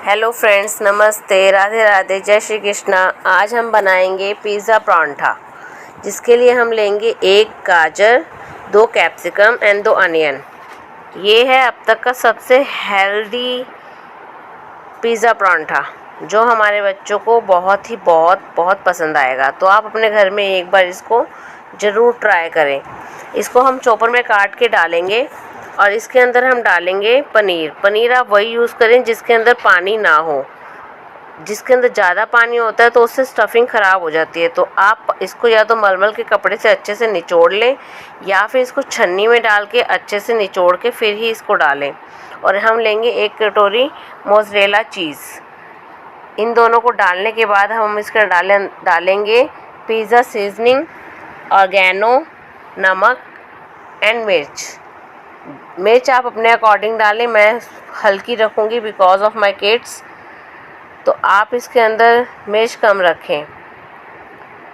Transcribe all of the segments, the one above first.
Hello friends, नमस्ते, राधे राधे, जय श्री कृष्णा। आज हम बनाएंगे पिज़्ज़ा परांठा, जिसके लिए हम लेंगे 1 गाजर, 2 कैप्सिकम एंड 2 अनियन। ये है अब तक का सबसे हेल्दी पिज़्ज़ा परांठा, जो हमारे बच्चों को बहुत पसंद आएगा। तो आप अपने घर में एक बार इसको ज़रूर ट्राई करें। इसको हम चॉपर में काट के डालेंगे और इसके अंदर हम डालेंगे पनीर आप वही यूज़ करें जिसके अंदर पानी ना हो। जिसके अंदर ज़्यादा पानी होता है तो उससे स्टफिंग ख़राब हो जाती है। तो आप इसको या तो मलमल के कपड़े से अच्छे से निचोड़ लें, या फिर इसको छन्नी में डाल के अच्छे से निचोड़ के फिर ही इसको डालें। और हम लेंगे 1 कटोरी मोज़रेला चीज़। इन दोनों को डालने के बाद हम इसके डालेंगे पिज़्ज़ा सीजनिंग, ऑर्गेनो, नमक एंड मिर्च आप अपने अकॉर्डिंग डालें। मैं हल्की रखूँगी बिकॉज ऑफ माई किड्स, तो आप इसके अंदर मिर्च कम रखें।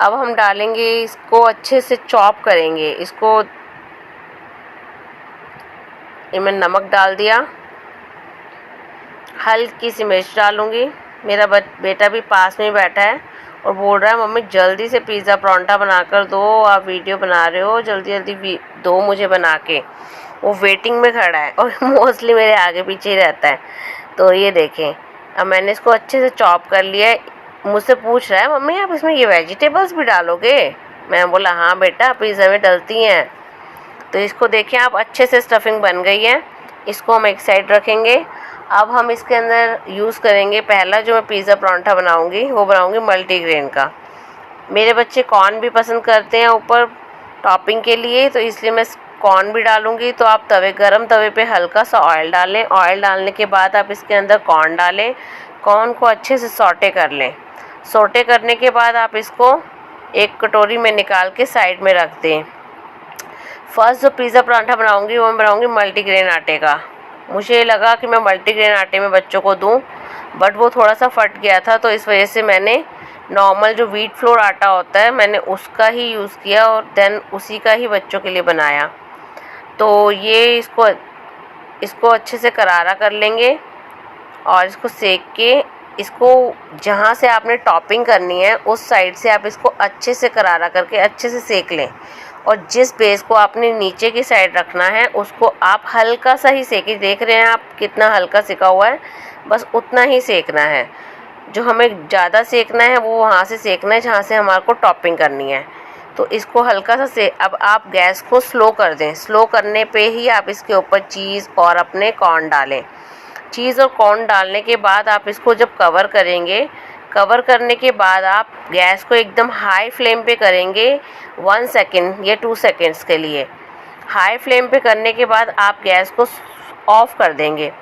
अब हम डालेंगे, इसको अच्छे से चॉप करेंगे। मैं नमक डाल दिया, हल्की सी मिर्च डालूँगी। मेरा बेटा भी पास में बैठा है और बोल रहा है, मम्मी जल्दी से पिज़्ज़ा परांठा बना कर दो, आप वीडियो बना रहे हो, जल्दी जल्दी दो मुझे बना के। वो वेटिंग में खड़ा है और मोस्टली मेरे आगे पीछे ही रहता है। तो ये देखें, अब मैंने इसको अच्छे से चॉप कर लिया है। मुझसे पूछ रहा है, मम्मी आप इसमें ये वेजिटेबल्स भी डालोगे? मैं बोला हाँ बेटा, पिज़्ज़ा में डलती हैं। तो इसको देखें आप, अच्छे से स्टफिंग बन गई है। इसको हम एक साइड रखेंगे। अब हम इसके अंदर यूज़ करेंगे, पहला जो मैं पिज़्ज़ा परांठा बनाऊंगी वो बनाऊंगी मल्टीग्रेन का। मेरे बच्चे कॉर्न भी पसंद करते हैं ऊपर टॉपिंग के लिए, तो इसलिए मैं कॉर्न भी डालूंगी। तो आप गरम तवे पे हल्का सा ऑयल डालें। ऑयल डालने के बाद आप इसके अंदर कॉर्न डालें। कॉर्न को अच्छे से सौटे कर लें। सौटे करने के बाद आप इसको एक कटोरी में निकाल के साइड में रख दें। फर्स्ट जो पिज़्ज़ा परांठा बनाऊंगी वो मैं बनाऊंगी मल्टीग्रेन आटे का। मुझे लगा कि मैं मल्टीग्रेन आटे में बच्चों को दूं, बट वो थोड़ा सा फट गया था, तो इस वजह से मैंने नॉर्मल जो व्हीट फ्लोर आटा होता है मैंने उसका ही यूज़ किया और देन उसी का ही बच्चों के लिए बनाया। तो ये इसको अच्छे से करारा कर लेंगे और इसको सेक के, इसको जहाँ से आपने टॉपिंग करनी है उस साइड से आप इसको अच्छे से करारा करके अच्छे से सेक लें। और जिस बेस को आपने नीचे की साइड रखना है उसको आप हल्का सा ही सेकें। देख रहे हैं आप कितना हल्का सेका हुआ है, बस उतना ही सेकना है। जो हमें ज़्यादा सेकना है वो वहाँ से सेकना है जहाँ से हमारे को टॉपिंग करनी है। तो इसको हल्का सा अब आप गैस को स्लो कर दें। स्लो करने पे ही आप इसके ऊपर चीज़ और अपने कॉर्न डालें। चीज़ और कॉर्न डालने के बाद आप इसको जब कवर करेंगे, कवर करने के बाद आप गैस को एकदम हाई फ्लेम पे करेंगे 1 सेकेंड या 2 सेकेंड्स के लिए। हाई फ्लेम पे करने के बाद आप गैस को ऑफ़ कर देंगे।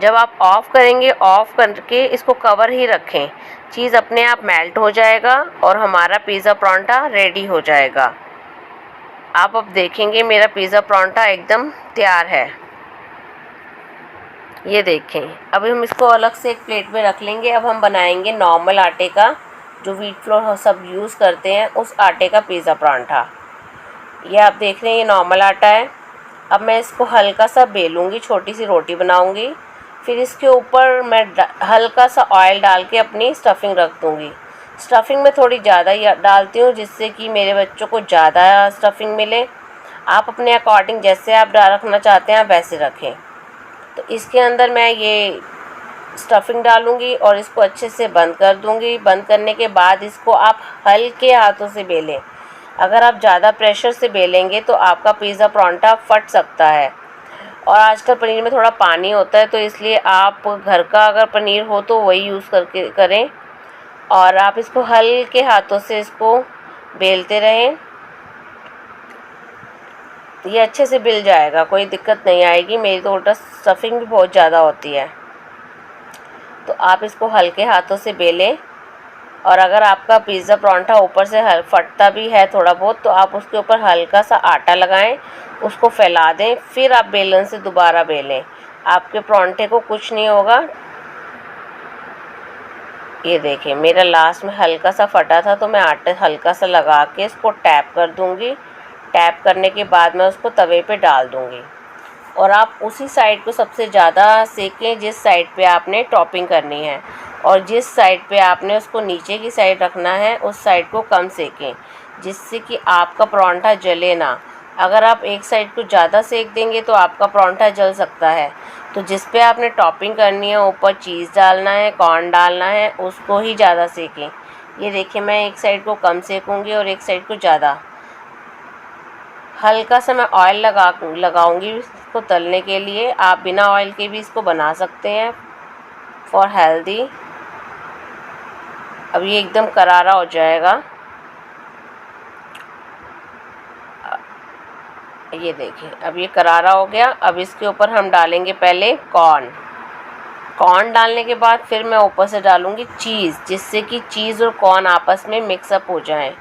जब आप ऑफ़ करेंगे, ऑफ़ करके इसको कवर ही रखें। चीज़ अपने आप मेल्ट हो जाएगा और हमारा पिज़्ज़ा परांठा रेडी हो जाएगा। आप अब देखेंगे मेरा पिज़्ज़ा परांठा एकदम तैयार है। ये देखें, अभी हम इसको अलग से एक प्लेट में रख लेंगे। अब हम बनाएंगे नॉर्मल आटे का, जो व्हीट फ्लोर सब यूज़ करते हैं, उस आटे का पिज़्ज़ा परांठा। ये आप देख रहे हैं, ये नॉर्मल आटा है। अब मैं इसको हल्का सा बेलूँगी, छोटी सी रोटी बनाऊँगी। फिर इसके ऊपर मैं हल्का सा ऑयल डाल के अपनी स्टफिंग रख दूँगी। स्टफिंग में थोड़ी ज़्यादा ही डालती हूँ, जिससे कि मेरे बच्चों को ज़्यादा स्टफिंग मिले। आप अपने अकॉर्डिंग जैसे आप रखना चाहते हैं आप वैसे रखें। तो इसके अंदर मैं ये स्टफिंग डालूँगी और इसको अच्छे से बंद कर दूँगी। बंद करने के बाद इसको आप हल्के हाथों से बेलें। अगर आप ज़्यादा प्रेशर से बेलेंगे तो आपका पिज़्ज़ा परांठा फट सकता है। और आजकल पनीर में थोड़ा पानी होता है, तो इसलिए आप घर का अगर पनीर हो तो वही यूज़ करके करें। और आप इसको हल्के हाथों से इसको बेलते रहें। ये अच्छे से बिल जाएगा, कोई दिक्कत नहीं आएगी। मेरी तो उल्टा स्टफिंग भी बहुत ज़्यादा होती है। तो आप इसको हल्के हाथों से बेलें। और अगर आपका पिज़्ज़ा परांठा ऊपर से फटता भी है थोड़ा बहुत, तो आप उसके ऊपर हल्का सा आटा लगाएं, उसको फैला दें, फिर आप बेलन से दोबारा बेलें। आपके परांठे को कुछ नहीं होगा। ये देखें, मेरा लास्ट में हल्का सा फटा था, तो मैं आटा हल्का सा लगा के इसको टैप कर दूँगी। टैप करने के बाद मैं उसको तवे पे डाल दूँगी। और आप उसी साइड को सबसे ज़्यादा सेकें जिस साइड पे आपने टॉपिंग करनी है, और जिस साइड पे आपने उसको नीचे की साइड रखना है उस साइड को कम सेकें, जिससे कि आपका परांठा जले ना। अगर आप एक साइड को ज़्यादा सेक देंगे तो आपका परांठा जल सकता है। तो जिस पे आपने टॉपिंग करनी है, ऊपर चीज़ डालना है, कॉर्न डालना है, उसको ही ज़्यादा सेकें। ये देखिए, मैं एक साइड को कम सेकूँगी और एक साइड को ज़्यादा। हल्का सा मैं ऑयल लगाऊंगी इसको तलने के लिए। आप बिना ऑयल के भी इसको बना सकते हैं फॉर हेल्दी। अब ये एकदम करारा हो जाएगा। ये देखिए, अब ये करारा हो गया। अब इसके ऊपर हम डालेंगे पहले कॉर्न डालने के बाद फिर मैं ऊपर से डालूंगी चीज़, जिससे कि चीज़ और कॉर्न आपस में मिक्सअप हो जाएं।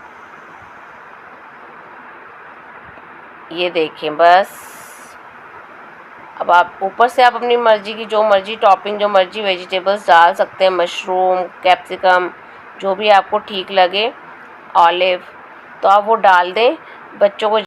ये देखें बस। अब आप ऊपर से आप अपनी मर्ज़ी की जो मर्ज़ी टॉपिंग, जो मर्ज़ी वेजिटेबल्स डाल सकते हैं, मशरूम, कैप्सिकम, जो भी आपको ठीक लगे, ऑलिव, तो आप वो डाल दें। बच्चों को